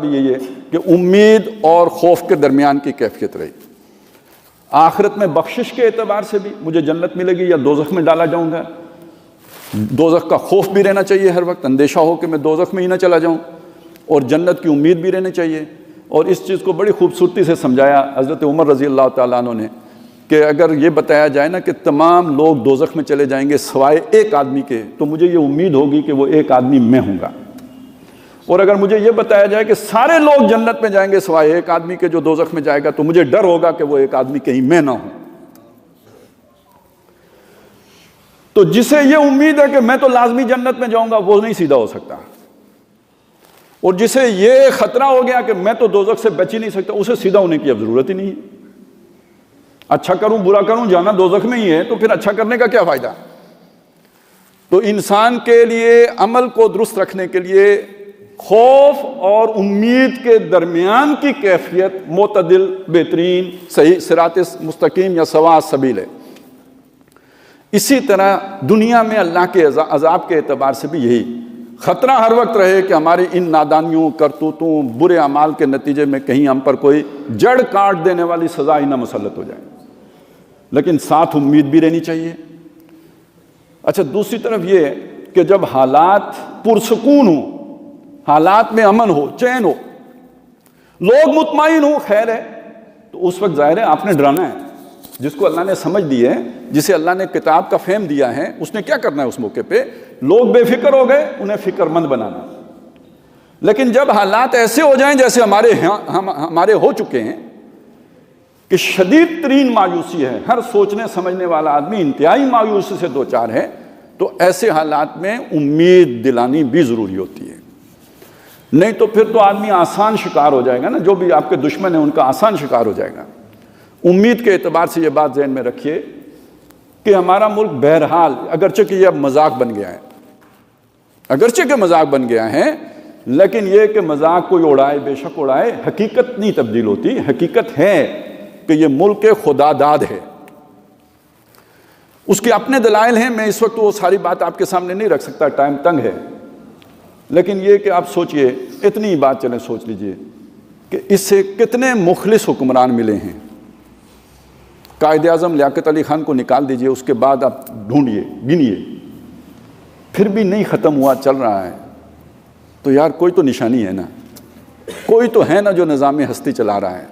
یہ کہ امید اور خوف کے درمیان کی کیفیت رہی۔ آخرت میں بخشش کے اعتبار سے بھی مجھے جنت ملے گی یا دوزخ میں ڈالا جاؤں گا، دوزخ کا خوف بھی رہنا چاہیے، ہر وقت اندیشہ ہو کہ میں دوزخ میں ہی نہ چلا جاؤں، اور جنت کی امید بھی رہنی چاہیے۔ اور اس چیز کو بڑی خوبصورتی سے سمجھایا حضرت عمر رضی اللہ تعالیٰ عنہ نے کہ اگر یہ بتایا جائے نا کہ تمام لوگ دوزخ میں چلے جائیں گے سوائے ایک آدمی کے، تو مجھے یہ امید ہوگی کہ وہ ایک آدمی میں ہوں گا، اور اگر مجھے یہ بتایا جائے کہ سارے لوگ جنت میں جائیں گے سوائے ایک آدمی کے جو دوزخ میں جائے گا، تو مجھے ڈر ہوگا کہ وہ ایک آدمی کہیں میں نہ ہوں۔ تو جسے یہ امید ہے کہ میں تو لازمی جنت میں جاؤں گا، وہ نہیں سیدھا ہو سکتا، اور جسے یہ خطرہ ہو گیا کہ میں تو دوزخ سے بچ ہی نہیں سکتا، اسے سیدھا ہونے کی اب ضرورت ہی نہیں ہے۔ اچھا کروں برا کروں، جانا دوزخ میں ہی ہے، تو پھر اچھا کرنے کا کیا فائدہ؟ تو انسان کے لیے عمل کو درست رکھنے کے لیے خوف اور امید کے درمیان کی کیفیت معتدل، بہترین، صحیح صراط مستقیم یا سواء السبیل ہے۔ اسی طرح دنیا میں اللہ کے عذاب کے اعتبار سے بھی یہی خطرہ ہر وقت رہے کہ ہماری ان نادانیوں، کرتوتوں، برے اعمال کے نتیجے میں کہیں ہم پر کوئی جڑ کاٹ دینے والی سزا ہی نہ مسلط ہو جائے، لیکن ساتھ امید بھی رہنی چاہیے۔ اچھا، دوسری طرف یہ کہ جب حالات پرسکون ہوں، حالات میں امن ہو، چین ہو، لوگ مطمئن ہوں، خیر ہے، تو اس وقت ظاہر ہے آپ نے ڈرانا ہے۔ جس کو اللہ نے سمجھ دی ہے، جسے اللہ نے کتاب کا فہم دیا ہے، اس نے کیا کرنا ہے اس موقع پہ؟ لوگ بے فکر ہو گئے، انہیں فکر مند بنانا۔ لیکن جب حالات ایسے ہو جائیں جیسے ہمارے ہو چکے ہیں کہ شدید ترین مایوسی ہے، ہر سوچنے سمجھنے والا آدمی انتہائی مایوسی سے دوچار ہے، تو ایسے حالات میں امید دلانی بھی ضروری ہوتی ہے۔ نہیں تو پھر تو آدمی آسان شکار ہو جائے گا نا، جو بھی آپ کے دشمن ہیں ان کا آسان شکار ہو جائے گا۔ امید کے اعتبار سے یہ بات ذہن میں رکھیے کہ ہمارا ملک بہرحال اگرچہ کہ یہ اب مذاق بن گیا ہے، اگرچہ کہ مذاق بن گیا ہے، لیکن یہ کہ مذاق کوئی اڑائے، بے شک اڑائے، حقیقت نہیں تبدیل ہوتی۔ حقیقت ہے کہ یہ ملک خدا داد ہے، اس کے اپنے دلائل ہیں، میں اس وقت وہ ساری بات آپ کے سامنے نہیں رکھ سکتا، ٹائم تنگ ہے، لیکن یہ کہ آپ سوچئے، اتنی بات چلیں سوچ لیجئے کہ اس سے کتنے مخلص حکمران ملے ہیں۔ قائد اعظم لیاقت علی خان کو نکال دیجئے، اس کے بعد آپ ڈھونڈیے، گنیے، پھر بھی نہیں ختم ہوا، چل رہا ہے، تو یار کوئی تو نشانی ہے نا، کوئی تو ہے نا جو نظام ہستی چلا رہا ہے۔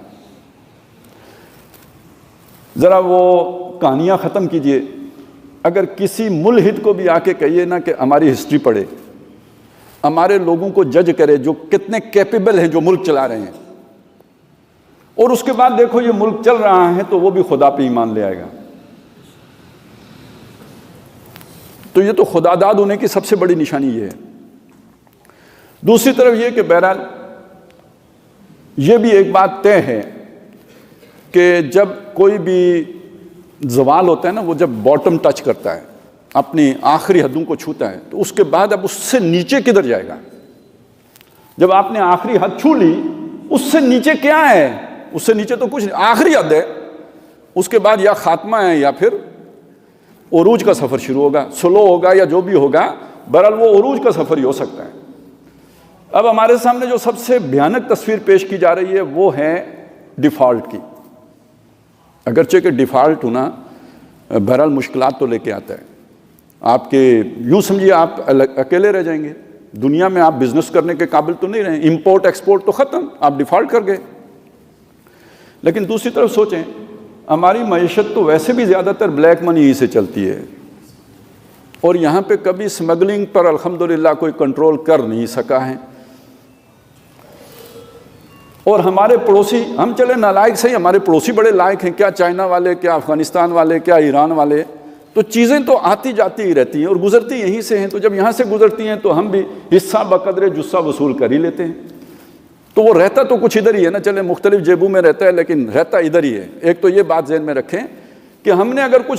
ذرا وہ کہانیاں ختم کیجئے، اگر کسی ملحد کو بھی آ کے کہیے نا کہ ہماری ہسٹری پڑھے، ہمارے لوگوں کو جج کرے جو کتنے کیپیبل ہیں جو ملک چلا رہے ہیں، اور اس کے بعد دیکھو یہ ملک چل رہا ہے، تو وہ بھی خدا پہ ایمان لے آئے گا۔ تو یہ تو خدا داد ہونے کی سب سے بڑی نشانی یہ ہے۔ دوسری طرف یہ کہ بہرحال یہ بھی ایک بات طے ہے کہ جب کوئی بھی زوال ہوتا ہے نا، وہ جب باٹم ٹچ کرتا ہے، اپنی آخری حدوں کو چھوتا ہے، تو اس کے بعد اب اس سے نیچے کدھر جائے گا؟ جب آپ نے آخری حد چھو لی، اس سے نیچے کیا ہے؟ اس سے نیچے تو کچھ نہیں، آخری حد ہے، اس کے بعد یا خاتمہ ہے یا پھر عروج کا سفر شروع ہوگا، سلو ہوگا یا جو بھی ہوگا، بہرحال وہ عروج کا سفر ہی ہو سکتا ہے۔ اب ہمارے سامنے جو سب سے بھیانک تصویر پیش کی جا رہی ہے وہ ہے ڈیفالٹ کی۔ اگرچہ کہ ڈیفالٹ ہونا بہرحال مشکلات تو لے کے آتا ہے، آپ کے یوں سمجھیے آپ اکیلے رہ جائیں گے، دنیا میں آپ بزنس کرنے کے قابل تو نہیں رہے، امپورٹ ایکسپورٹ تو ختم، آپ ڈیفالٹ کر گئے۔ لیکن دوسری طرف سوچیں، ہماری معیشت تو ویسے بھی زیادہ تر بلیک منی ہی سے چلتی ہے، اور یہاں پہ کبھی اسمگلنگ پر الحمدللہ کوئی کنٹرول کر نہیں سکا ہے، اور ہمارے پڑوسی، ہم چلے نالائق صحیح، ہمارے پڑوسی بڑے لائق ہیں، کیا چائنا والے، کیا افغانستان والے، کیا ایران والے، تو چیزیں تو آتی جاتی ہی رہتی ہیں اور گزرتی یہیں سے ہیں، تو جب یہاں سے گزرتی ہیں تو ہم بھی حصہ بقدر جثہ وصول کر ہی لیتے ہیں۔ تو وہ رہتا تو کچھ ادھر ہی ہے نا، چلے مختلف جیبوں میں رہتا ہے لیکن رہتا ادھر ہی ہے۔ ایک تو یہ بات ذہن میں رکھیں کہ ہم نے اگر کچھ